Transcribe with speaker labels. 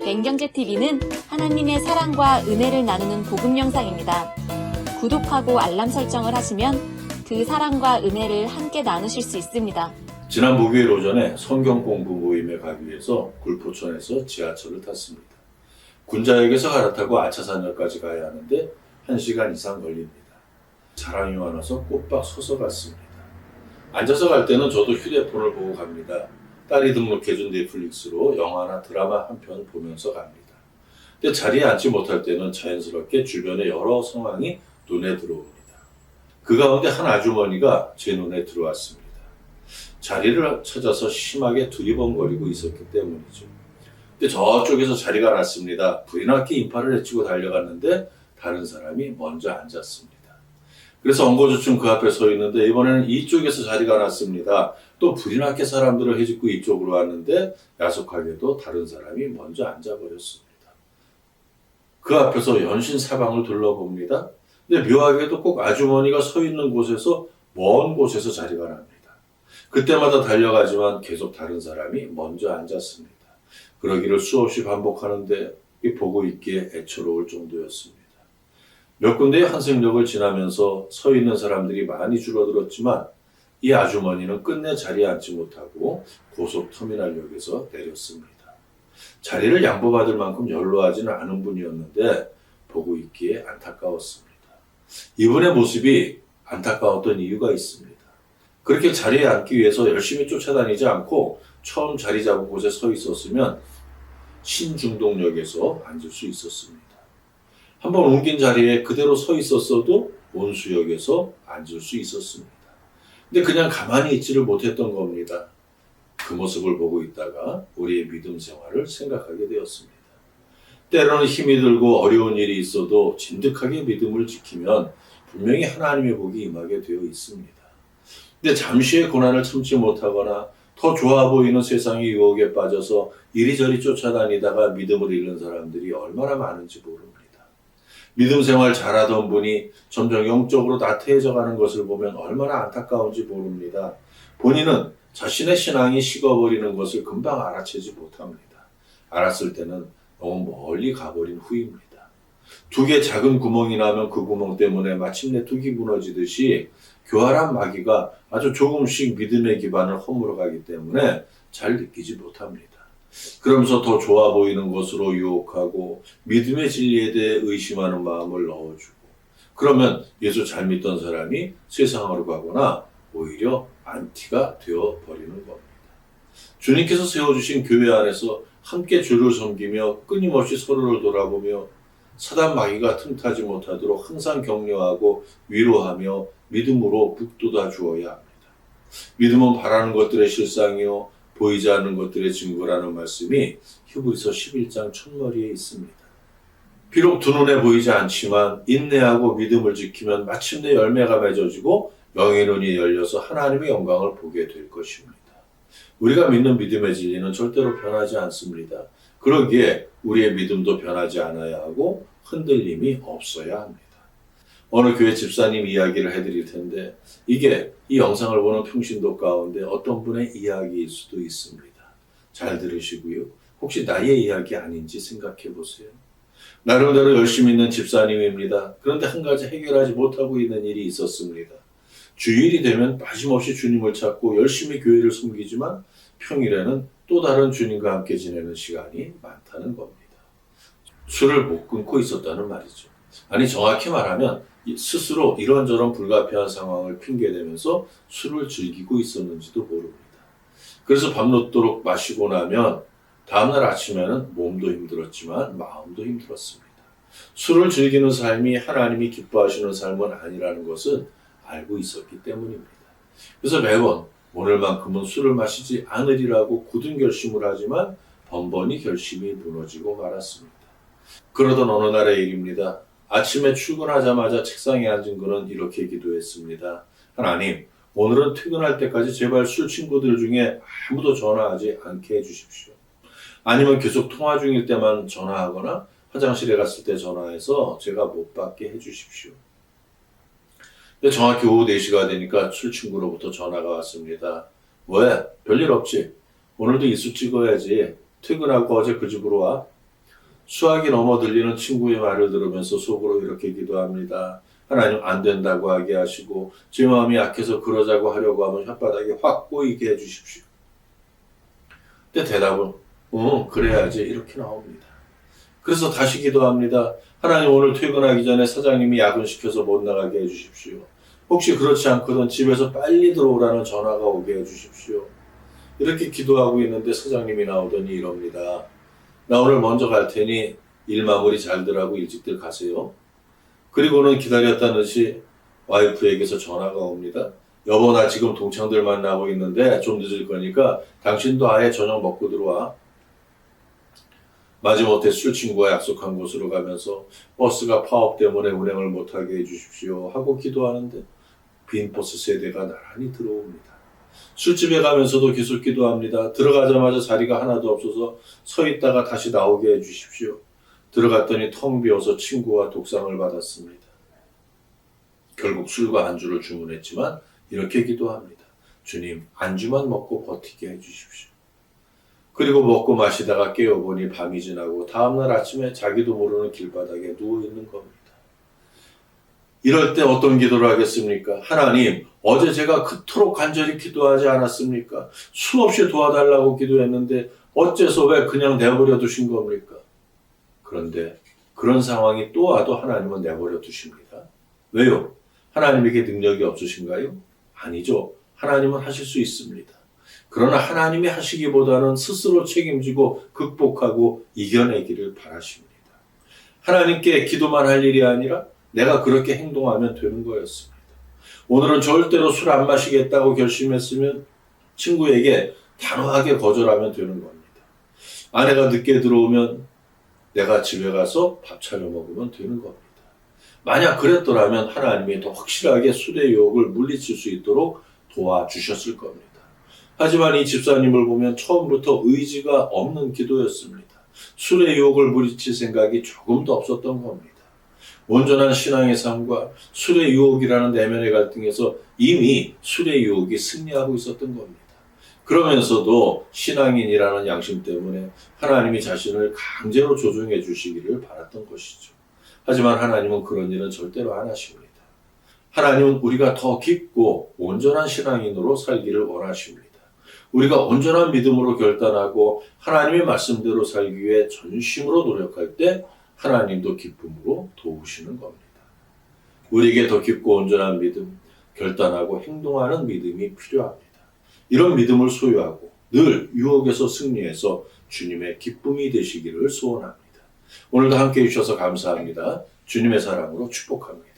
Speaker 1: 맹경제TV는 하나님의 사랑과 은혜를 나누는 복음 영상입니다. 구독하고 알람 설정을 하시면 그 사랑과 은혜를 함께 나누실 수 있습니다.
Speaker 2: 지난 목요일 오전에 성경 공부 모임에 가기 위해서 굴포천에서 지하철을 탔습니다. 군자역에서 갈아타고 아차산역까지 가야 하는데 1시간 이상 걸립니다. 사람이 많아서 꼬박 서서 갔습니다. 앉아서 갈 때는 저도 휴대폰을 보고 갑니다. 딸이 등록해준 넷플릭스로 영화나 드라마 한 편 보면서 갑니다. 근데 자리에 앉지 못할 때는 자연스럽게 주변의 여러 상황이 눈에 들어옵니다. 그 가운데 한 아주머니가 제 눈에 들어왔습니다. 자리를 찾아서 심하게 두리번거리고 있었기 때문이죠. 근데 저쪽에서 자리가 났습니다. 불이 나게 인파를 헤치고 달려갔는데 다른 사람이 먼저 앉았습니다. 그래서 엉거주춤 그 앞에 서 있는데 이번에는 이쪽에서 자리가 났습니다. 또 불이 나게 사람들을 헤집고 이쪽으로 왔는데 야속하게도 다른 사람이 먼저 앉아버렸습니다. 그 앞에서 연신 사방을 둘러봅니다. 근데 묘하게도 꼭 아주머니가 서 있는 곳에서 먼 곳에서 자리가 납니다. 그때마다 달려가지만 계속 다른 사람이 먼저 앉았습니다. 그러기를 수없이 반복하는데 보고 있기에 애처로울 정도였습니다. 몇 군데의 환승역을 지나면서 서 있는 사람들이 많이 줄어들었지만 이 아주머니는 끝내 자리에 앉지 못하고 고속터미널역에서 내렸습니다. 자리를 양보받을 만큼 연로하지는 않은 분이었는데 보고 있기에 안타까웠습니다. 이분의 모습이 안타까웠던 이유가 있습니다. 그렇게 자리에 앉기 위해서 열심히 쫓아다니지 않고 처음 자리 잡은 곳에 서 있었으면 신중동역에서 앉을 수 있었습니다. 한번 옮긴 자리에 그대로 서 있었어도 온수역에서 앉을 수 있었습니다. 근데 그냥 가만히 있지를 못했던 겁니다. 그 모습을 보고 있다가 우리의 믿음 생활을 생각하게 되었습니다. 때로는 힘이 들고 어려운 일이 있어도 진득하게 믿음을 지키면 분명히 하나님의 복이 임하게 되어 있습니다. 근데 잠시의 고난을 참지 못하거나 더 좋아 보이는 세상의 유혹에 빠져서 이리저리 쫓아다니다가 믿음을 잃는 사람들이 얼마나 많은지 모릅니다. 믿음 생활 잘하던 분이 점점 영적으로 나태해져 가는 것을 보면 얼마나 안타까운지 모릅니다. 본인은 자신의 신앙이 식어버리는 것을 금방 알아채지 못합니다. 알았을 때는 너무 멀리 가버린 후입니다. 두 개 작은 구멍이 나면 그 구멍 때문에 마침내 둑이 무너지듯이 교활한 마귀가 아주 조금씩 믿음의 기반을 허물어 가기 때문에 잘 느끼지 못합니다. 그러면서 더 좋아 보이는 것으로 유혹하고 믿음의 진리에 대해 의심하는 마음을 넣어주고 그러면 예수 잘 믿던 사람이 세상으로 가거나 오히려 안티가 되어버리는 겁니다. 주님께서 세워주신 교회 안에서 함께 주를 섬기며 끊임없이 서로를 돌아보며 사단 마귀가 틈타지 못하도록 항상 격려하고 위로하며 믿음으로 북돋아 주어야 합니다. 믿음은 바라는 것들의 실상이요 보이지 않는 것들의 증거라는 말씀이 히브리서 11장 첫머리에 있습니다. 비록 두 눈에 보이지 않지만 인내하고 믿음을 지키면 마침내 열매가 맺어지고 영의 눈이 열려서 하나님의 영광을 보게 될 것입니다. 우리가 믿는 믿음의 진리는 절대로 변하지 않습니다. 그러기에 우리의 믿음도 변하지 않아야 하고 흔들림이 없어야 합니다. 어느 교회 집사님 이야기를 해드릴 텐데 이게 이 영상을 보는 평신도 가운데 어떤 분의 이야기일 수도 있습니다. 잘 들으시고요. 혹시 나의 이야기 아닌지 생각해 보세요. 나름대로 열심히 있는 집사님입니다. 그런데 한 가지 해결하지 못하고 있는 일이 있었습니다. 주일이 되면 빠짐없이 주님을 찾고 열심히 교회를 섬기지만 평일에는 또 다른 주님과 함께 지내는 시간이 많다는 겁니다. 술을 못 끊고 있었다는 말이죠. 아니 정확히 말하면 스스로 이런저런 불가피한 상황을 핑계대면서 술을 즐기고 있었는지도 모릅니다. 그래서 밤늦도록 마시고 나면 다음날 아침에는 몸도 힘들었지만 마음도 힘들었습니다. 술을 즐기는 삶이 하나님이 기뻐하시는 삶은 아니라는 것은 알고 있었기 때문입니다. 그래서 매번 오늘만큼은 술을 마시지 않으리라고 굳은 결심을 하지만 번번이 결심이 무너지고 말았습니다. 그러던 어느 날의 일입니다. 아침에 출근하자마자 책상에 앉은 그는 이렇게 기도했습니다. 하나님, 오늘은 퇴근할 때까지 제발 술 친구들 중에 아무도 전화하지 않게 해주십시오. 아니면 계속 통화 중일 때만 전화하거나 화장실에 갔을 때 전화해서 제가 못 받게 해주십시오. 근데 정확히 오후 4시가 되니까 술 친구로부터 전화가 왔습니다. 왜? 별일 없지? 오늘도 이수 찍어야지. 퇴근하고 어제 그 집으로 와. 수학이 넘어 들리는 친구의 말을 들으면서 속으로 이렇게 기도합니다. 하나님 안 된다고 하게 하시고 제 마음이 약해서 그러자고 하려고 하면 혓바닥에 확 꼬이게 해주십시오. 근데 대답은 그래야지 이렇게 나옵니다. 그래서 다시 기도합니다. 하나님 오늘 퇴근하기 전에 사장님이 야근시켜서 못 나가게 해주십시오. 혹시 그렇지 않거든 집에서 빨리 들어오라는 전화가 오게 해주십시오. 이렇게 기도하고 있는데 사장님이 나오더니 이럽니다. 나 오늘 먼저 갈 테니 일 마무리 잘들 하고 일찍들 가세요. 그리고는 기다렸다는 듯이 와이프에게서 전화가 옵니다. 여보 나 지금 동창들 만나고 있는데 좀 늦을 거니까 당신도 아예 저녁 먹고 들어와. 마지못해 술 친구와 약속한 곳으로 가면서 버스가 파업 때문에 운행을 못하게 해주십시오 하고 기도하는데 빈 버스 세대가 나란히 들어옵니다. 술집에 가면서도 계속 기도합니다. 들어가자마자 자리가 하나도 없어서 서 있다가 다시 나오게 해주십시오. 들어갔더니 텅 비어서 친구와 독상을 받았습니다. 결국 술과 안주를 주문했지만 이렇게 기도합니다. 주님, 안주만 먹고 버티게 해주십시오. 그리고 먹고 마시다가 깨어보니 밤이 지나고 다음날 아침에 자기도 모르는 길바닥에 누워있는 겁니다. 이럴 때 어떤 기도를 하겠습니까? 하나님, 어제 제가 그토록 간절히 기도하지 않았습니까? 수없이 도와달라고 기도했는데 어째서 왜 그냥 내버려 두신 겁니까? 그런데 그런 상황이 또 와도 하나님은 내버려 두십니다. 왜요? 하나님에게 능력이 없으신가요? 아니죠. 하나님은 하실 수 있습니다. 그러나 하나님이 하시기보다는 스스로 책임지고 극복하고 이겨내기를 바라십니다. 하나님께 기도만 할 일이 아니라 내가 그렇게 행동하면 되는 거였습니다. 오늘은 절대로 술 안 마시겠다고 결심했으면 친구에게 단호하게 거절하면 되는 겁니다. 아내가 늦게 들어오면 내가 집에 가서 밥 차려 먹으면 되는 겁니다. 만약 그랬더라면 하나님이 더 확실하게 술의 유혹을 물리칠 수 있도록 도와주셨을 겁니다. 하지만 이 집사님을 보면 처음부터 의지가 없는 기도였습니다. 술의 유혹을 물리칠 생각이 조금도 없었던 겁니다. 온전한 신앙의 삶과 술의 유혹이라는 내면의 갈등에서 이미 술의 유혹이 승리하고 있었던 겁니다. 그러면서도 신앙인이라는 양심 때문에 하나님이 자신을 강제로 조종해 주시기를 바랐던 것이죠. 하지만 하나님은 그런 일은 절대로 안 하십니다. 하나님은 우리가 더 깊고 온전한 신앙인으로 살기를 원하십니다. 우리가 온전한 믿음으로 결단하고 하나님의 말씀대로 살기 위해 전심으로 노력할 때 하나님도 기쁨으로 도우시는 겁니다. 우리에게 더 깊고 온전한 믿음, 결단하고 행동하는 믿음이 필요합니다. 이런 믿음을 소유하고 늘 유혹에서 승리해서 주님의 기쁨이 되시기를 소원합니다. 오늘도 함께해 주셔서 감사합니다. 주님의 사랑으로 축복합니다.